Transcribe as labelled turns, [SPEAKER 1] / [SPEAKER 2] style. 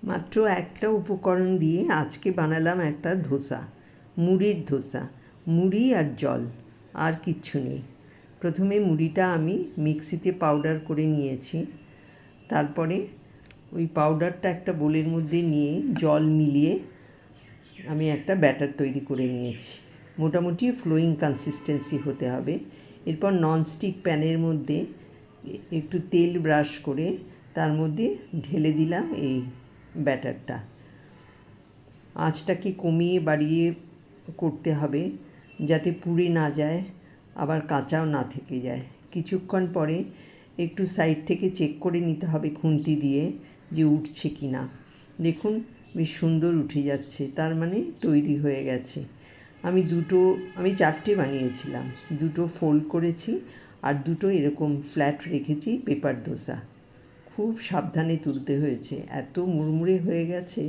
[SPEAKER 1] মাত্র একটা উপকরণ দিয়ে আজকে বানালাম একটা ধোসা, মুড়ির ধোসা। মুড়ি আর জল, আর কিচ্ছু নেই। প্রথমে মুড়িটা আমি মিক্সিতে পাউডার করে নিয়েছি। তারপরে ওই পাউডারটা একটা বোলের মধ্যে নিয়ে জল মিলিয়ে আমি একটা ব্যাটার তৈরি করে নিয়েছি। মোটামুটি ফ্লোয়িং কনসিস্টেন্সি হতে হবে। এরপর ননস্টিক প্যানের মধ্যে একটু তেল ব্রাশ করে তার মধ্যে ঢেলে দিলাম এই ব্যাটারটা। আঁচটাকে কমিয়ে বাড়িয়ে করতে হবে যাতে পুড়ে না যায়, আবার কাঁচাও না থেকে যায়। কিছুক্ষণ পরে একটু সাইড থেকে চেক করে নিতে হবে খুন্তি দিয়ে যে উঠছে কি না। দেখুন বেশ সুন্দর উঠে যাচ্ছে, তার মানে তৈরি হয়ে গেছে। আমি 4টে বানিয়েছিলাম, 2টো ফোল্ড করেছি আর 2টো এরকম ফ্ল্যাট রেখেছি পেপার ধোসা। খুব সাবধানে তুলতে হয়েছে, এত মুড়মুড়ে হয়ে গেছে।